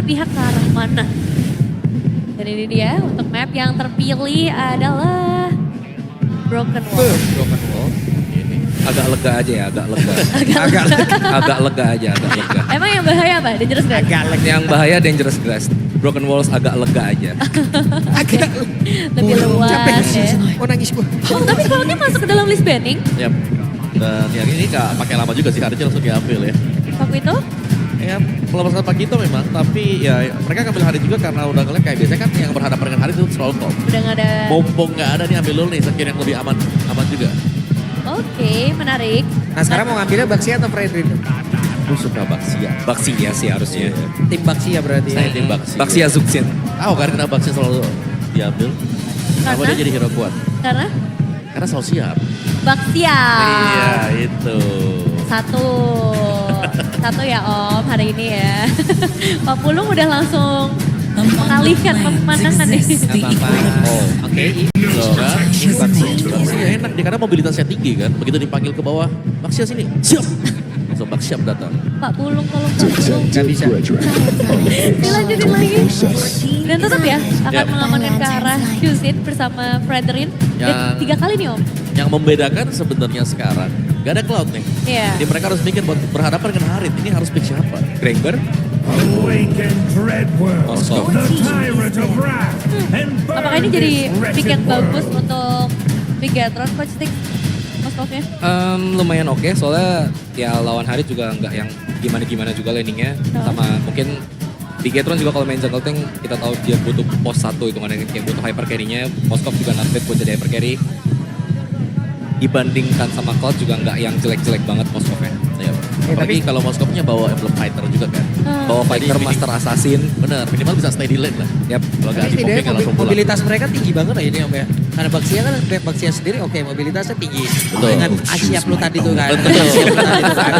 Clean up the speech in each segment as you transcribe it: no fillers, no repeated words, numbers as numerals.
berpihak ke arah mana. Dan ini dia untuk map yang terpilih adalah Broken Wall. Broken Wall. Ini. Agak lega aja ya, agak lega. agak lega aja, agak lega. Emang yang bahaya apa? Dangerous Grass? Agak lega. Yang bahaya Dangerous Grass. Broken Walls agak lega aja. Agak Lebih luas capek. ya. Oh nangis gua. Oh tapi Cloud-nya masuk ke dalam list banning. Yap. Dan yang ini gak pakai lama juga sih, harusnya langsung diambil ya. Waktu itu? Ya, melepaskan Pakito memang, tapi ya mereka ngambil hari juga karena udah ngeliat kayak biasanya kan yang berhadapan dengan hari itu selalu top. Udah gak ada. Mumpung nggak ada nih ambil dulu nih, sekiranya yang lebih aman juga. Oke, menarik. Nah sekarang mau ngambilnya Baxia atau Fredrin? Gue suka Baxia. Baxia sih harusnya. Tim Baxia berarti ya. Saya tim Baxia. Baxia Zuxin. Tahu kan kenapa Baxia selalu diambil? Kenapa Karena? dia jadi hero kuat? Karena Karena selalu siap. Baksia. Iya itu. Satu ya Om hari ini ya. Pak Pulung udah langsung mengalihkan pemandangan nih. Oh, oke. So, kan? Baxia enak dia karena mobilitasnya tinggi kan. Begitu dipanggil ke bawah, Baxia sini, siap. Langsung Baxia datang. Pak Pulung kalau Pak Pulung. Gak bisa. Dilanjutin lagi. Dan tetap ya akan Yap. mengamankan ke arah Shuzin bersama Fredrin. Dan Yang- 3 kali nih Om. Yang membedakan sebenarnya sekarang, gak ada Cloud nih. Iya. Jadi mereka harus mikir buat berhadapan dengan Harit, ini harus pick siapa? Granger. Awaken Dreadworld, Moskov. the tyrant of wrath, and burn Apakah ini jadi this pick yang wretched bagus world. untuk Bigatron Coach Stick Moskovnya? Lumayan oke, soalnya ya lawan Harit juga nggak yang gimana-gimana juga landingnya. Sama mungkin Bigatron juga kalau main jungle tank kita tahu dia butuh pos 1 itu kan yang butuh hyper carry-nya. Moskov juga not bad buat jadi hyper carry. Dibandingkan sama Cloud juga nggak yang jelek-jelek banget Moskovnya. Ya. Apalagi kalau Moskovnya bawa emblem fighter juga kan. Bawa fighter Jadi master assassin. Bener, minimal bisa stay di lane lah. Yap. Kalau nggak Tapi di setidaknya popping langsung pulang. mobilitas mereka tinggi banget lah ini Om ya. Karena Baxia kan Baxia sendiri oke mobilitasnya tinggi. Betul. Dengan Asia lu tadi tuh kan. Betul. Asia lu tadi tuh kan.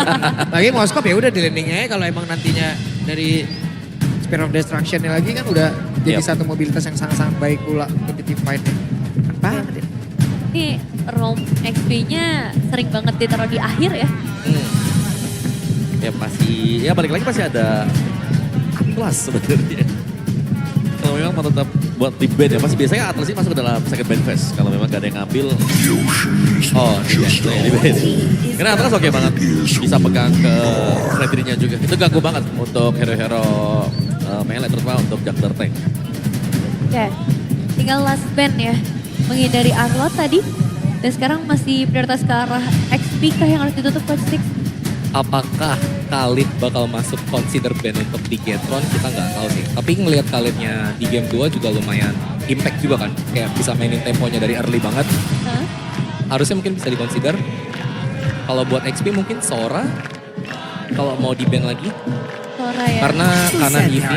Lagi Moskov ya udah di landingnya ya, kalau emang nantinya dari Spear of Destruction-nya lagi kan udah jadi Yap. satu mobilitas yang sangat-sangat baik pula untuk di team fight-nya. Apa? Ini ROM XP-nya sering banget ditaruh di akhir ya. Ya pasti, ya balik lagi pasti ada Atlas sebenarnya. Kalau memang mau tetap buat di band ya, pasti biasanya Atlas ini masuk ke dalam second band phase. Kalau memang gak ada yang ngambil, oh di band. Karena Atlas oke banget, bisa pegang ke Freddy-nya juga. Itu ganggu banget untuk hero-hero melee, terutama untuk jungler tank. Oke, tinggal last band ya. Menghindari Arlot tadi. Dan sekarang masih prioritas ke arah XP kah yang harus ditutup Coach Stick? Apakah Khalid bakal masuk consider ban untuk Bigatron kita nggak tahu sih. Tapi ngelihat Khalidnya di game 2 juga lumayan impact juga kan. Kayak bisa mainin temponya dari early banget. Hah? Harusnya mungkin bisa dikonsider. Kalau buat XP mungkin Sora. Kalau mau di ban lagi. Sora ya. Karena kanan EV.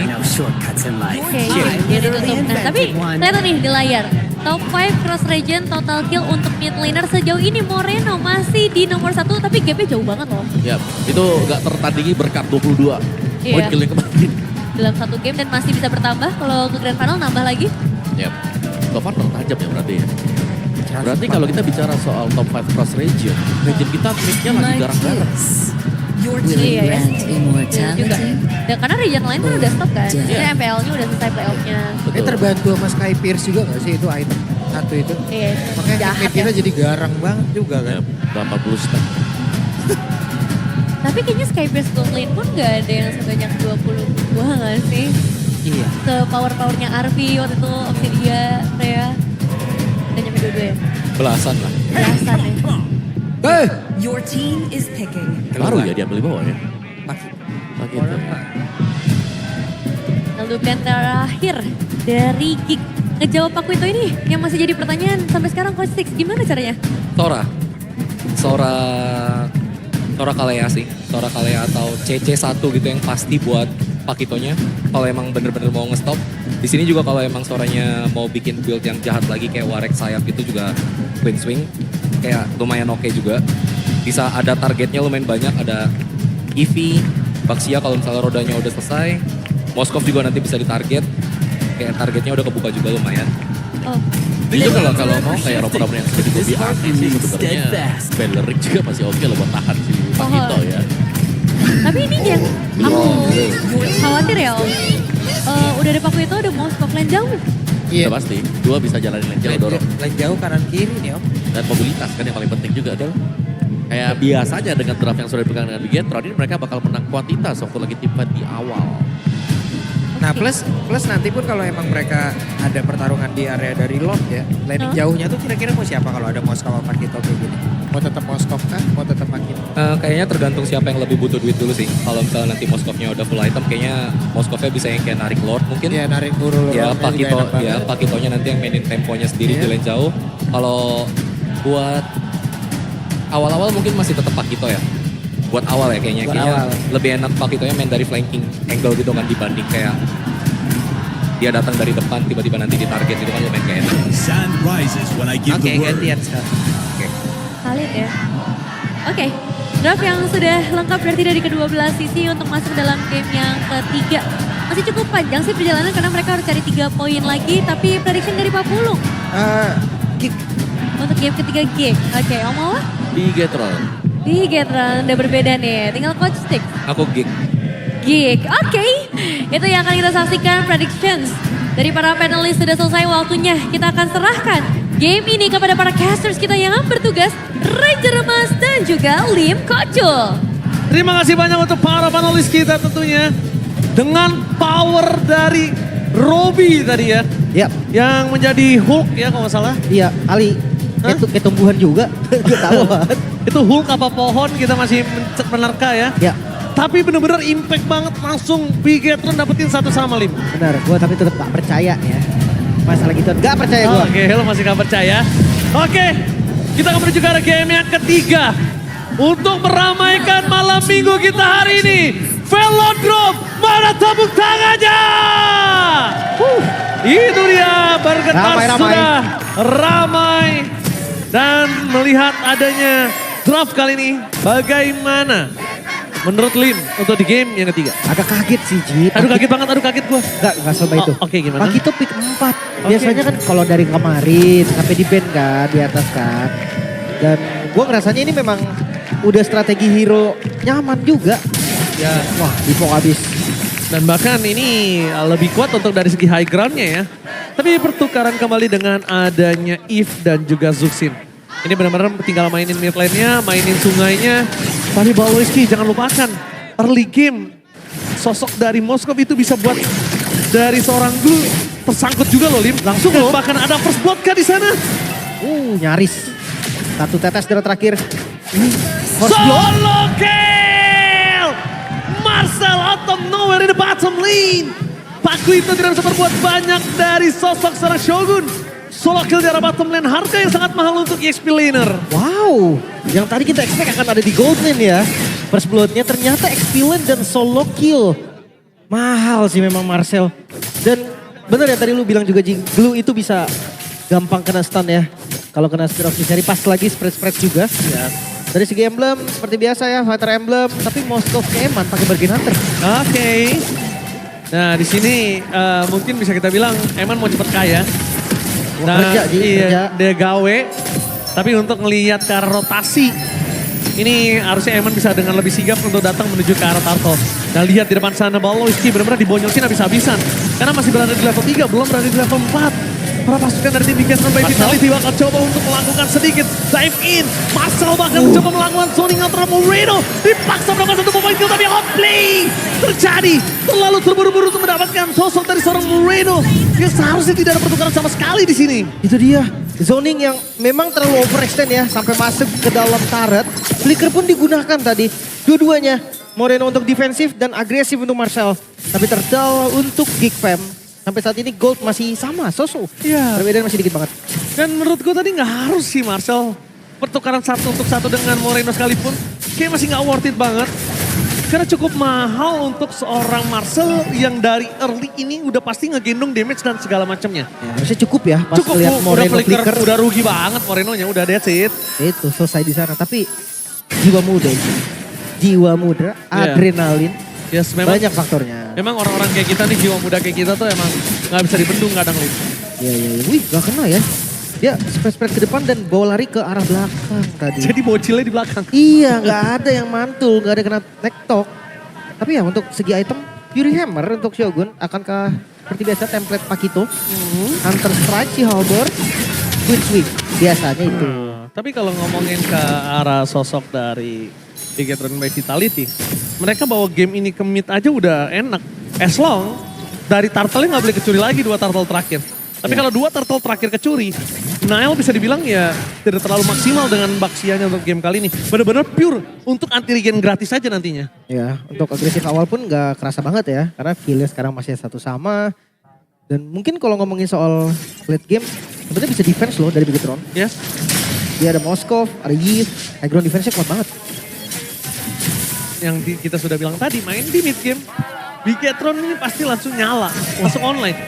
Oke, dia ditutup. Nah, tapi ternyata nih di layar. Top 5 cross region total kill untuk mid laner sejauh ini Moreno masih di nomor 1 tapi gapnya jauh banget loh. Ya, itu gak tertandingi berkat 22 Iya. poin kill yang kemarin. Dalam satu game dan masih bisa bertambah kalau ke grand final nambah lagi. Ya, so far tertajam ya berarti ya. Berarti kalau kita bicara soal top 5 cross region kita mid-nya lagi garang-garang. Iya ya. Juga. Dan karena region lain kan udah stop kan. Jadi MPL-nya udah selesai playoff-nya. Ini terbantu sama Sky Pierce juga gak sih itu item satu itu? Iya. Makanya Jahat mid kita ya. jadi garang banget juga Ya, kan. 80 stack. Tapi kayaknya Skyburst Gold Lane pun gak ada yang sebanyak 22 gak sih? Iya. Ke power-powernya Arvi waktu itu Obsidia, Rhea. Udah nyampe 22 ya? Belasan lah. Belasan ya. Your team is picking. Baru ya diambil di bawah ya. Makin Gitu. Lalu plan terakhir dari Geek. Ngejawab Pak Quinto ini yang masih jadi pertanyaan sampai sekarang Coach Six. Gimana caranya? Sora Kalea sih. Sora Kalea atau CC1 gitu yang pasti buat Pakitonya. Kalau emang bener-bener mau ngestop. Di sini juga kalau emang Soranya mau bikin build yang jahat lagi kayak Warek sayap itu juga Queen Swing. Kayak lumayan oke juga. Bisa ada targetnya lumayan banyak. Ada Eevee, Baxia kalau misalnya rodanya udah selesai. Moskov juga nanti bisa ditarget. Kayak targetnya udah kebuka juga lumayan. Oh, Itu kalau mau kayak robot-robot yang sedikit lebih aneh sih sebenarnya. Bellerik juga masih oke loh buat tahan si Pakito ya. tapi ini yang aku khawatir ya Om. dari Paku itu ada Moskov lane jauh. Udah pasti. Dua bisa jalanin lane jauh dorong. Lane jauh kanan kiri nih Om. Dan mobilitas kan yang paling penting juga adalah. Kayak biasanya dengan draft yang sudah dipegang dengan Bigetron ini mereka bakal menang kuantitas waktu lagi tim fight di awal. Nah plus nanti pun kalau emang mereka ada pertarungan di area dari Lord ya. Landing jauhnya tuh kira-kira mau siapa kalau ada Moskov sama Pakito kayak gini? Mau tetap Moskov kah? Mau tetap Pakito? Kayaknya tergantung siapa yang lebih butuh duit dulu sih. Kalau misalnya nanti Moskovnya udah full item, kayaknya Moskovnya bisa yang kayak narik Lord mungkin. Iya narik guru. Ya Pakitonya nanti yang mainin temponya sendiri di lane jauh. Kalau buat awal-awal mungkin masih tetap Pakito ya. Buat awal ya kayaknya. Lebih enak Pakitonya main dari flanking angle gitu kan dibanding kayak dia datang dari depan tiba-tiba nanti di target itu kan lumayan kayak enak. Sun rises when I give Oke, the word. gantian sekarang. Valid ya. Oke, draft yang sudah lengkap berarti dari kedua belah sisi untuk masuk dalam game yang ketiga. Masih cukup panjang sih perjalanan karena mereka harus cari 3 poin lagi. Tapi prediction dari Pak Pulung Kick. untuk game ketiga gig. Oke, Om Owa? Bigetron. Di Getron udah berbeda nih, tinggal coach stick. Aku gig. Gig, oke. Itu yang akan kita saksikan predictions. Dari para panelis sudah selesai waktunya. Kita akan serahkan game ini kepada para casters kita yang bertugas. Ranger Mas dan juga Lim Kocul. Terima kasih banyak untuk para panelis kita tentunya. Dengan power dari Robby tadi ya. Ya, Yang menjadi Hulk ya kalau nggak salah. iya Ali. Hah? Itu ketumbuhan juga. Ketahuan. Itu Hulk apa pohon kita masih menerka ya. Ya, Tapi bener-bener impact banget langsung Bigetron dapetin 1 sama Lim. benar. Gua tapi tetap gak percaya ya. Masalah gitu, gak percaya gua. Oke, lo masih gak percaya. Oke, kita akan menuju ke arah game yang ketiga. Untuk meramaikan malam minggu kita hari ini. Velodrome, mana tepuk tangannya? Itu dia, bergetar Ramai. sudah ramai. Dan melihat adanya draft kali ini, bagaimana menurut Lim untuk di game yang ketiga? Agak kaget sih, Ji. Aduh kaget banget, aduh kaget gua. Gak sama itu. Oke, gimana? Pagi itu pick 4. Biasanya kan kalau dari kemarin sampai di band kan, di atas kan. Dan gua ngerasanya ini memang udah strategi hero nyaman juga. Ya. Wah, dipok habis. Dan bahkan ini lebih kuat untuk dari segi high groundnya ya. Tapi pertukaran kembali dengan adanya Eve dan juga Zuxin. Ini benar-benar tinggal mainin mid lane-nya, mainin sungainya. Tadi Balowski jangan lupakan, early game sosok dari Moskov itu bisa buat dari seorang Glue tersangkut juga loh Lim. Langsung Dan loh. bahkan ada first blood kah di sana? Nyaris. 1 tetes darah terakhir. First blood. Solo kill! Marcel out of nowhere in the bottom lane. Paku itu tidak bisa berbuat banyak dari sosok seorang Shogun. Solo kill di arah bottom lane, harga yang sangat mahal untuk EXP laner. Wow, yang tadi kita expect akan ada di gold lane ya. First blood-nya ternyata XP lane dan solo kill. Mahal sih memang Marcel. Dan bener ya tadi lu bilang juga Jing, Glue itu bisa gampang kena stun ya. Kalau kena Spear of Misery pas lagi spread-spread juga. Ya. Dari segi emblem seperti biasa ya, Fighter Emblem. Tapi Moskov Eman pakai Bargain Hunter. Oke. Nah di sini mungkin bisa kita bilang Eman mau cepet kaya. Wah, kerja, Ji, kerja. Iya, dia gawe. Tapi untuk ngelihat ke arah rotasi, ini harusnya Eman bisa dengan lebih sigap untuk datang menuju ke arah Tarkov. Nah lihat di depan sana Balowski benar-benar dibonyokin habis-habisan. Karena masih berada di level 3, belum berada di level 4. Para pasukan dari tim Bigetron by Vitality bakal coba untuk melakukan sedikit dive in. Marcel bahkan mencoba melakukan zoning out terhadap Moreno. Dipaksa melakukan 1 point kill tapi outplay terjadi. Terlalu terburu-buru untuk mendapatkan sosok dari seorang Moreno. Yang seharusnya tidak ada pertukaran sama sekali di sini. Itu dia, zoning yang memang terlalu overextend ya. Sampai masuk ke dalam turret. Flicker pun digunakan tadi. Dua-duanya, Moreno untuk defensif dan agresif untuk Marcel. Tapi Turtle untuk Geek Fam. Sampai saat ini gold masih sama, so-so. Iya. Perbedaan masih dikit banget. Dan menurutku tadi nggak harus sih Marcel. Pertukaran 1 untuk 1 dengan Moreno sekalipun. Kayak masih nggak worth it banget. Karena cukup mahal untuk seorang Marcel yang dari early ini udah pasti ngegendong damage dan segala macamnya. Ya, harusnya cukup ya pas Cukup lihat Moreno udah flicker. udah rugi banget Morenonya, udah that's it. Itu selesai di sana. Tapi jiwa muda itu. Jiwa muda, adrenalin. Yes, memang, Banyak faktornya. memang orang-orang kayak kita nih, jiwa muda kayak kita tuh emang nggak bisa dibendung kadang Lim. Iya. Wih, gak kena ya. Dia spread ke depan dan bawa lari ke arah belakang tadi. Jadi bocilnya di belakang. Iya, gak ada yang mantul, gak ada kena tektok. Tapi ya untuk segi item, Fury Hammer untuk Shogun akankah seperti biasa template Pakito. Hunter Strike, si Halberd, Twin Sweep. Biasanya itu. Tapi kalau ngomongin ke arah sosok dari Bigetron by Vitality, mereka bawa game ini ke mid aja udah enak. As long dari turtle-nya nggak boleh kecuri lagi 2 turtle terakhir. Tapi kalau 2 turtle terakhir kecuri, Nile bisa dibilang ya tidak terlalu maksimal dengan baksianya untuk game kali ini. Benar-benar pure untuk anti regen gratis saja nantinya. Ya, untuk agresif awal pun nggak kerasa banget ya. Karena feel-nya sekarang masih satu sama. Dan mungkin kalau ngomongin soal late game, sebenarnya bisa defense loh dari Bigetron. Ya. Dia ada Moskov, ada Yeast, high ground defense-nya kuat banget. Yang kita sudah bilang tadi, main di mid game, Bigetron ini pasti langsung nyala, langsung online.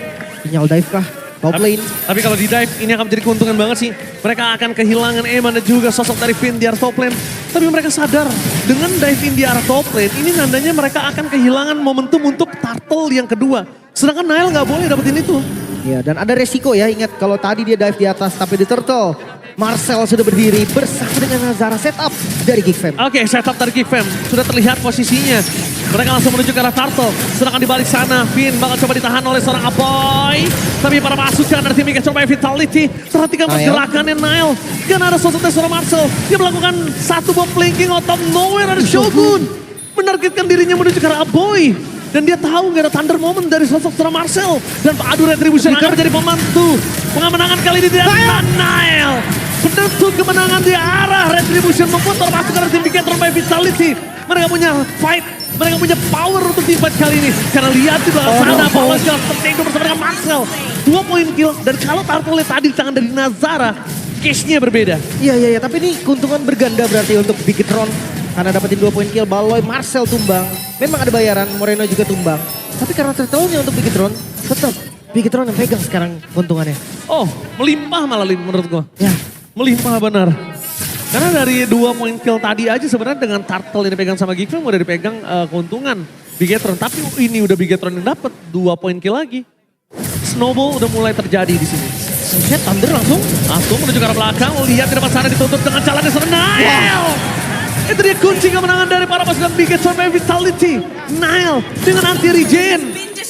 Sinyal dive kah? Top lane. Tapi kalau di dive ini akan menjadi keuntungan banget sih. Mereka akan kehilangan Eman dan juga sosok dari Finn di arah top lane. Tapi mereka sadar dengan dive in di arah top lane ini nandanya mereka akan kehilangan momentum untuk turtle yang kedua. Sedangkan Nile nggak boleh dapetin itu. Ya, dan ada resiko ya. Ingat kalau tadi dia dive di atas tapi di turtle. Marcel sudah berdiri bersama dengan Nazara setup dari Geekfam. Oke, setup dari Geekfam. Sudah terlihat posisinya. Mereka langsung menuju ke arah turtle. Sedangkan di balik sana, Finn bakal coba ditahan oleh seorang Aboy. Tapi para pasukan dari tim Bigetron by Vitality. Perhatikan pergerakannya Nile. Karena ada sosoknya seorang Marcel. Dia melakukan satu bomb flanking out of nowhere dari Shogun. Menargetkan dirinya menuju ke arah Aboy. Dan dia tahu gak ada thunder moment dari sosok seorang Marcel. Dan adu retribution akan menjadi pembantu. Pengamenangan kali ini tidak Nile. Penentu kemenangan di arah retribution membuat para pasukan dari tim Bigetron by Vitality. Mereka punya fight. Mereka punya power untuk tim fight kali ini. Karena lihat di belakang sana bahwa Just tertengok bersama dengan Marcel. 2 poin kill. Dan kalau turtle tadi di tangan dari Nazara, case-nya berbeda. Iya. Tapi ini keuntungan berganda berarti untuk Bigetron. Karena dapetin 2 poin kill, Baloy, Marcel tumbang. Memang ada bayaran, Moreno juga tumbang. Tapi karena turtle-nya untuk Bigetron, tetap Bigetron yang pegang sekarang keuntungannya. Oh, melimpah malah menurut gua. Ya, Melimpah benar. Karena dari 2 poin kill tadi aja sebenarnya dengan turtle yang dipegang sama Geekfam udah dipegang keuntungan Bigetron. Tapi ini udah Bigetron yang dapat 2 poin kill lagi. Snowball udah mulai terjadi di sini. Set Thunder langsung. Menuju ke arah belakang. Lihat di depan sana ditutup dengan jalannya Nile. Itu dia kunci kemenangan dari para pasukan Bigetron by Vitality. Nile dengan anti regen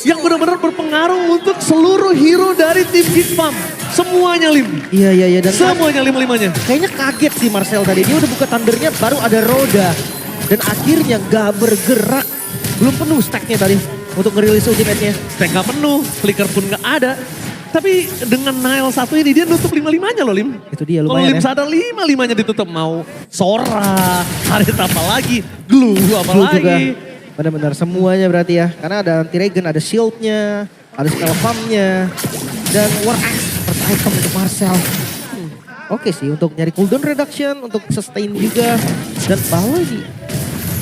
yang benar-benar berpengaruh untuk seluruh hero dari tim Geekfam. Semuanya Lim. Iya. Dan Semuanya limanya. kayaknya kaget sih Marcel tadi. Dia udah buka Thundernya baru ada roda. Dan akhirnya gak bergerak. Belum penuh stacknya tadi untuk ngerilis ultimate-nya. Stack gak penuh, flicker pun gak ada. Tapi dengan Nile satu ini dia nutup 5-5-nya loh Lim. Itu dia Kalau lumayan Lim ya. sadar 5-5-nya ditutup. Mau Sora, Harit apa lagi, Glue apa Blue lagi. juga. Benar-benar semuanya berarti ya. Karena ada anti-regen, ada shield-nya, ada spell farm-nya. Dan war axe seperti item untuk Marcel. Oke sih untuk nyari cooldown reduction, untuk sustain juga. Dan Baloy sih.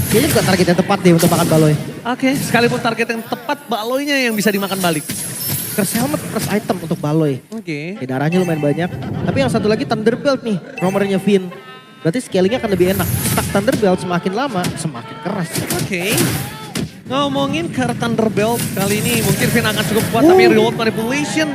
Kayaknya bukan target yang tepat deh untuk makan Baloy. Oke, sekalipun target yang tepat, Baloynya yang bisa dimakan balik. Curse Helmet first item untuk Baloy. Oke. Ya, darahnya lumayan banyak. Tapi yang satu lagi Thunderbelt nih, nomornya Finn. Berarti scalingnya akan lebih enak. Stack Thunderbelt semakin lama, semakin keras. Oke. Ngomongin ke Thunderbelt kali ini mungkin Finn akan cukup kuat tapi reload manipulation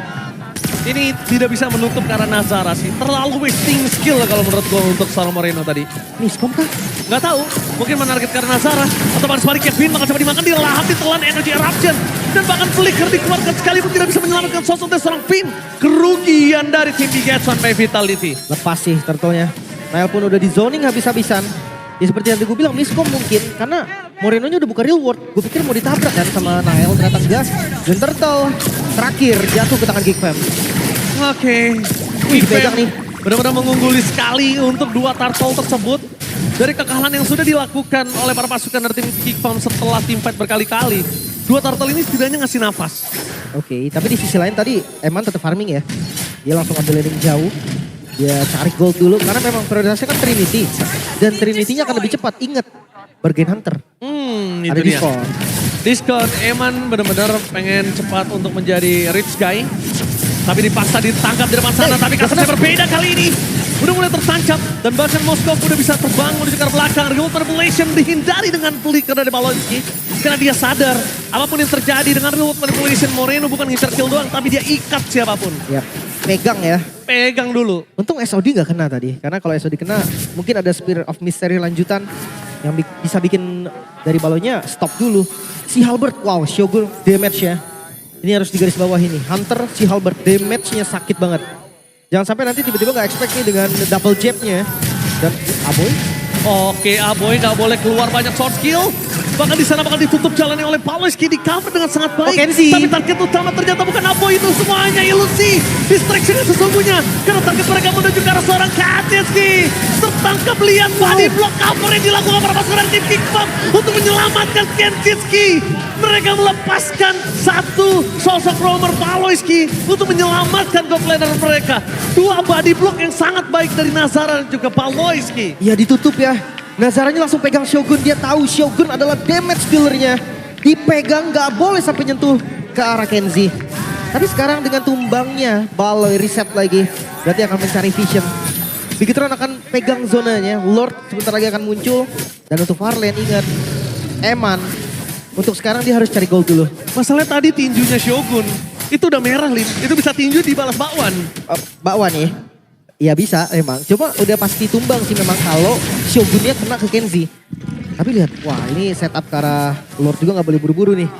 ini tidak bisa menutup karena Nazara sih. Terlalu wasting skill kalau menurut gue untuk Sora Moreno tadi. Miskom kah? Nggak tahu, mungkin menarget karena Nazara. Atau bahkan sebaliknya Finn bakal coba dimakan, dilahap, ditelan energy eruption. Dan bahkan flicker dikeluarkan sekalipun tidak bisa menyelamatkan sosok dari seorang Finn. Kerugian dari tim Bigetron by Vitality. Lepas sih turtle-nya. Nile pun udah di zoning habis-habisan. Ya seperti yang gue bilang, miskom mungkin. Karena Moreno-nya udah buka real world. Gue pikir mau ditabrak kan sama Nile, ternyata gas. Dan turtle terakhir jatuh ke tangan Geekfam. Oke. dipegang nih. Benar-benar mengungguli sekali untuk 2 turtle tersebut. Dari kekalahan yang sudah dilakukan oleh para pasukan dari tim Geekfam setelah team fight berkali-kali. 2 turtle ini setidaknya ngasih nafas. Oke, tapi di sisi lain tadi Eman tetap farming ya. Dia langsung ambil landing jauh. Dia cari gold dulu karena memang prioritasnya kan Trinity. Dan Trinity-nya akan lebih cepat. Ingat, Bargain Hunter. Itu Ada dia. Discord. Discord Eman benar-benar pengen cepat untuk menjadi rich guy. Tapi dipaksa ditangkap di depan sana. Tapi kasusnya berbeda kali ini. Udah mulai tertancap. Dan bahkan Moskov udah bisa terbang menuju ke belakang. Remote manipulation dihindari dengan flicker dari Balonsky. Karena dia sadar apapun yang terjadi dengan remote manipulation. Moreno bukan ngincar kill doang. Tapi dia ikat siapapun. Ya, pegang ya. Pegang dulu. Untung SOD gak kena tadi. Karena kalau SOD kena mungkin ada Spirit of Mystery lanjutan. Yang bisa bikin dari balonnya stop dulu. Si Halberd, wow, Shogun damage ya. Ini harus digaris bawah ini. Hunter si Halberd damage-nya sakit banget. Jangan sampai nanti tiba-tiba gak expect nih dengan double jab-nya. Dan Aboy. Oke, Aboy nggak boleh keluar banyak short skill. Bahkan di sana bakal ditutup jalannya oleh Paloyski, di cover dengan sangat baik. Kenzie. Tapi target utama ternyata bukan Aboy, itu semuanya ilusi. Distraction sesungguhnya. Karena target mereka menuju ke arah seorang Kaczynski. Tertangkap lihat body block cover yang dilakukan para pasukan tim Kickbomb untuk menyelamatkan Kaczynski. Mereka melepaskan satu sosok roamer Paloyski untuk menyelamatkan top laner mereka. Dua body block yang sangat baik dari Nazara dan juga Paloyski. Ya ditutup ya. Nazaranya langsung pegang Shogun. Dia tahu Shogun adalah damage dealernya. Dipegang gak boleh sampai nyentuh ke arah Kenzie. Tapi sekarang dengan tumbangnya Baloy reset lagi. Berarti akan mencari vision. Bigitron akan pegang zonanya. Lord sebentar lagi akan muncul. Dan untuk Farlane ingat. Eman. Untuk sekarang dia harus cari gold dulu. Masalahnya tadi tinjunya Shogun. Itu udah merah, Lim. Itu bisa tinju dibalas bakwan. Bakwan nih. Ya bisa emang. Cuma udah pasti tumbang sih memang kalau Shogunnya kena ke Kenzie. Tapi lihat, wah ini setup ke arah Lord juga gak boleh buru-buru nih.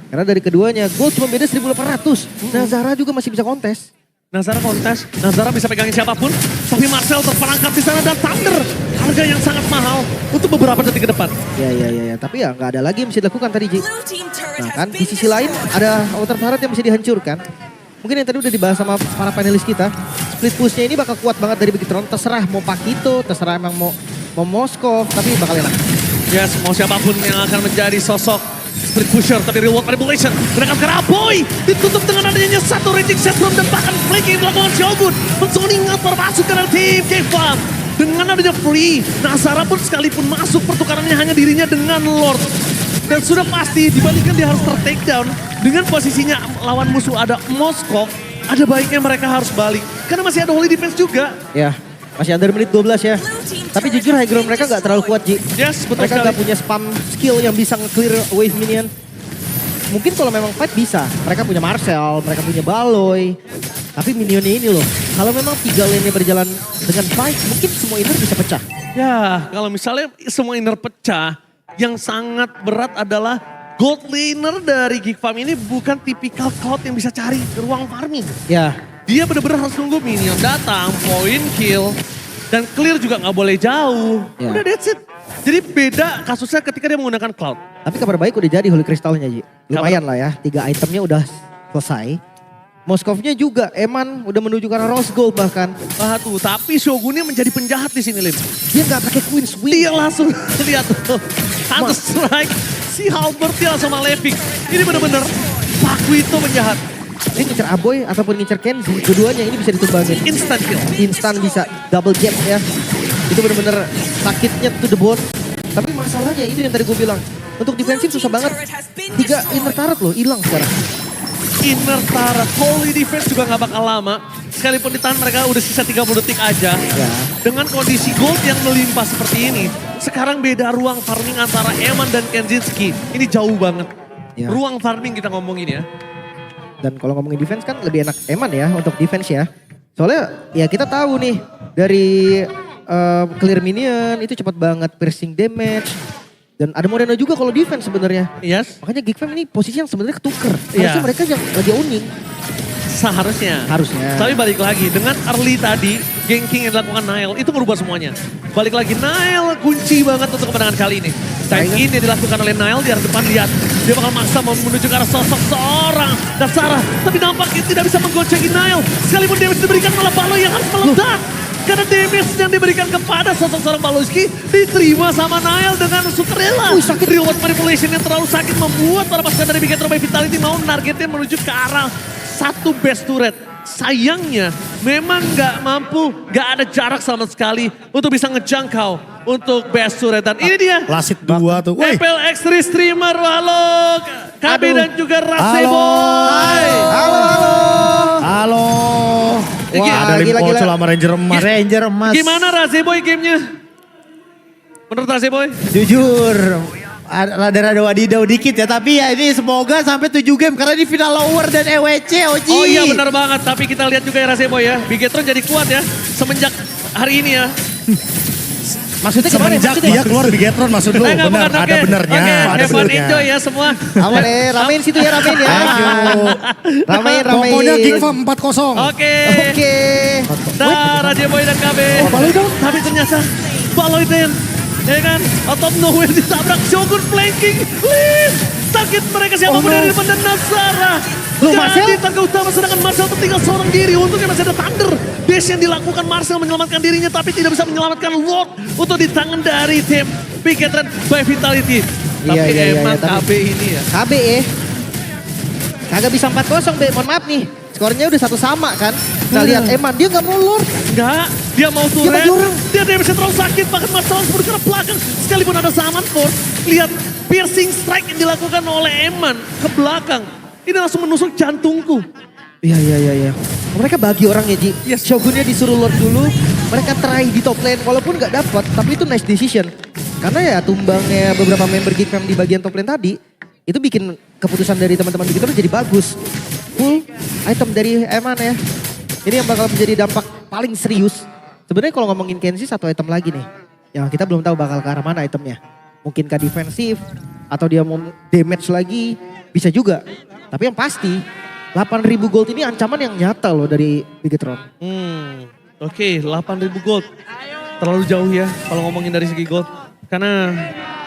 Karena dari keduanya gold cuma beda 1.800. Nazara juga masih bisa kontes. Nazara kontes, Nazara bisa pegangin siapapun. Tapi Marcel terperangkap di sana dan Thunder. Harga yang sangat mahal untuk beberapa detik ke depan. Ya. Tapi ya gak ada lagi yang bisa dilakukan tadi Ji. Blue team turret Nah has kan been di sisi lain ada outer turret yang bisa dihancurkan. Mungkin yang tadi udah dibahas sama para panelis kita. Split pushnya ini bakal kuat banget dari Bigitron. Terserah mau Pakito, terserah emang mau Moskov, tapi bakal enak. Yes, mau siapapun yang akan menjadi sosok split pusher, tapi reward manipulation. Mereka ke Aboy, ditutup dengan adanya satu raging setrum dan bahkan flanking dilakukan Shogun. Mensoningat para pasukan dari tim K-Farm. Dengan adanya free, Nazara pun sekalipun masuk pertukarannya hanya dirinya dengan Lord. Dan sudah pasti dibandingkan dia harus ter-take down. Dengan posisinya lawan musuh ada Moskov, ada baiknya mereka harus balik. Karena masih ada Holy Defense juga. Ya, masih under menit 12 ya. Tapi jujur high ground mereka gak terlalu kuat Ji. Yes, betul Mereka sekali. gak punya spam skill yang bisa nge-clear wave minion. Mungkin kalau memang fight bisa. Mereka punya Marcel, mereka punya Baloy. Tapi minionnya ini loh. Kalau memang 3 lane-nya berjalan dengan baik, mungkin semua inner bisa pecah. Ya, kalau misalnya semua inner pecah, yang sangat berat adalah gold laner dari Geek Farm ini bukan tipikal cloud yang bisa cari ruang farming. Ya, Dia benar-benar harus nunggu minion datang, point kill, dan clear juga nggak boleh jauh. Ya. Udah that's it. Jadi beda kasusnya ketika dia menggunakan cloud. tapi kabar baik udah jadi Holy Crystalnya Ji. Lumayan lah ya, 3 itemnya udah selesai. Moskovnya juga, Eman udah menuju ke arah Rose Gold bahkan. Ah tuh, tapi Shogunnya menjadi penjahat di sini, Lim. Dia gak pakai Queen Swing. Dia langsung lihat tuh, Counter Strike, si Halberd dia langsung Malefic. Ini benar-benar Pakito penjahat. Dia ngincer Aboy ataupun ngincer Kenzie, keduanya ini bisa ditumbangin. Instant kill. Instan bisa double jab ya. Itu bener-bener sakitnya to the bone. Tapi masalahnya itu yang tadi gue bilang. Untuk defensif susah banget. 3 inner turret loh hilang sekarang. Inner turret, holy defense juga nggak bakal lama. Sekalipun ditahan mereka udah sisa 30 detik aja. Ya. Dengan kondisi gold yang melimpah seperti ini. Sekarang beda ruang farming antara Eman dan Kaczynski. Ini jauh banget. Ya. Ruang farming kita ngomongin ya. Dan kalau ngomongin defense kan lebih enak Eman ya untuk defense ya. Soalnya ya kita tahu nih dari clear minion itu cepat banget piercing damage. Dan ada Moreno juga kalau defense sebenarnya. Yes, Makanya Geek Fam ini posisi yang sebenarnya ketuker. Iya. Harusnya mereka yang lagi owning. seharusnya. Harusnya. Tapi balik lagi, dengan early tadi, ganking yang dilakukan Nile, itu merubah semuanya. Balik lagi, Nile kunci banget untuk kemenangan kali ini. Time in yang dilakukan oleh Nile di arah depan, lihat. Dia bakal maksa mau menuju ke arah sosok seorang Nazara. Tapi nampaknya tidak bisa menggoncengin Nile. Sekalipun damage diberikan malah Baloy yang harus meledak. Karena damage yang diberikan kepada sosok seorang Paloyski diterima sama Nile dengan sukarela. Reward manipulation yang terlalu sakit membuat para pasukan dari Bigetron by Vitality mau targetnya menuju ke arah satu base turret. Sayangnya memang nggak mampu, nggak ada jarak sama sekali untuk bisa ngejangkau untuk base turret. Dan ini dia. Lasit 2 tuh. Woi. FPL X3 streamer, halo KB dan juga Halo. Raseboy. Halo. Wah, Wah, ada gila, Limco gila. sama Ranger Emas. Ranger emas. Gimana Raseboy gamenya? Menurut Raseboy? Jujur, rada-rada wadidau dikit ya. Tapi ya ini semoga sampai 7 game. Karena di final lower dan EWC, Oji. Oh iya benar banget, tapi kita lihat juga ya Raseboy ya. Bigetron jadi kuat ya semenjak hari ini ya. Maksudnya gimana? Semenjak dia keluar Bigetron maksud lu. Enggak, Benar, bukan, ada oke. benernya. Oke, Ada have fun, benernya. enjoy ya semua. Aman ramein situ ya, ramein ya. Ramein. Pokoknya Geek Farm 4-0. Oke. Oke. Nah, Raja Boy dan KB. Tapi ternyata Baloiden, ya kan, out of nowhere ditabrak Shogun flanking. Lin, sakit mereka siapapun dari depan dan Nazara. Loh, Marcel? Jadi tangga utama sedangkan Marcel tertinggal seorang diri. Untungnya masih ada Thunder. Dash yang dilakukan Marcel menyelamatkan dirinya tapi tidak bisa menyelamatkan Lord untuk di tangan dari tim Bigetron by Vitality. Iya, Tapi iya, iya, emang tapi- KB ini ya. KB kagak bisa 4-0 Be, mohon maaf nih. Skornya udah 1 sama kan. Nah lihat Eman, dia gak mau lord. Enggak, dia mau turret, bagi orang. dia damage terlalu sakit, bahkan Marcel harus bergerak belakang. Sekalipun ada Saman Force, lihat piercing strike yang dilakukan oleh Eman ke belakang. Ini langsung menusuk jantungku. Iya. Mereka bagi orang ya Ji. Yes. Shogunnya disuruh lord dulu. Mereka try di top lane walaupun gak dapat. Tapi itu nice decision. Karena ya tumbangnya beberapa member Geek Fam di bagian top lane tadi. Itu bikin keputusan dari teman-teman Geek Fam jadi bagus. Full item dari Eman ya. Ini yang bakal menjadi dampak paling serius. Sebenarnya kalau ngomongin Kenzie 1 item lagi nih. Yang kita belum tahu bakal ke arah mana itemnya. Mungkinkah defensif atau dia mau damage lagi. Bisa juga. Tapi yang pasti 8.000 gold ini ancaman yang nyata loh dari Bigetron. Oke, 8.000 gold. Terlalu jauh ya kalau ngomongin dari segi gold. Karena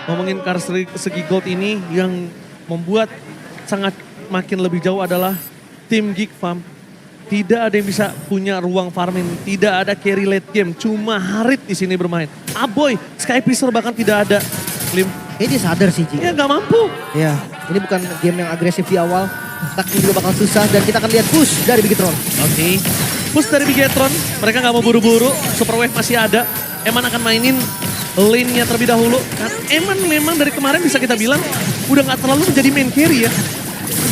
ngomongin segi gold ini yang membuat sangat makin lebih jauh adalah tim Geek Farm. Tidak ada yang bisa punya ruang farming, tidak ada carry late game, cuma Harit di sini bermain. Aboy, Skypisser bahkan tidak ada. Lim, Kayaknya dia sadar sih Ji. ya nggak mampu. Ya, ini bukan game yang agresif di awal. Stacknya juga bakal susah dan kita akan lihat push dari Bigetron. Oke. Push dari Bigetron, mereka nggak mau buru-buru, Super Wave masih ada. Eman akan mainin lane-nya terlebih dahulu. Kan Eman memang dari kemarin bisa kita bilang udah nggak terlalu menjadi main carry ya.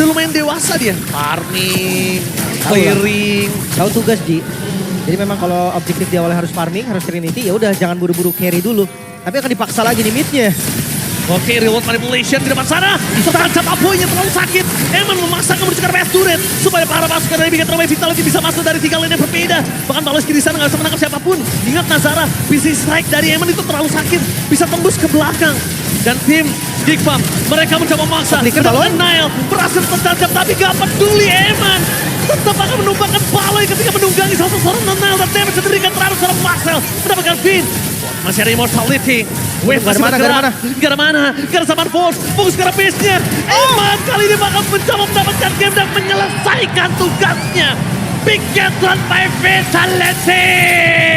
Udah lumayan dewasa dia. Farming, clearing. Tahu tugas Ji. Jadi memang kalau objektif di awalnya harus farming, harus Trinity, ya udah jangan buru-buru carry dulu. Tapi akan dipaksa lagi di mid-nya. Oke, reload manipulation di depan sana. Tertancap Aboy-nya terlalu sakit. Eman memaksakan menuju ke best turret. Supaya para pasukan dari Bigetron by Vitality bisa masuk dari 3 lane yang berbeda. Bahkan Baloski di sana nggak bisa menangkap siapapun. Ingat Nazara, PC strike dari Eman itu terlalu sakit. Bisa tembus ke belakang. Dan tim Geek Farm, mereka mencoba memaksa. Flicker Sedangkan Baloi. Nile berhasil tertancap tapi gak peduli Eman. Tetap akan menumpangkan Baloi ketika menunggangi salah seorang Nile. Dan damage diberikan terhadap seorang Marcel. Mendapatkan Finn. Masih ada Immortality. Wave masih bergerak. Gak ada mana. Gak ada Saman Force. Fokus ke arah base-nya. Eman kali ini bakal mencoba mendapatkan game dan menyelesaikan tugasnya. Bigetron by Vitality.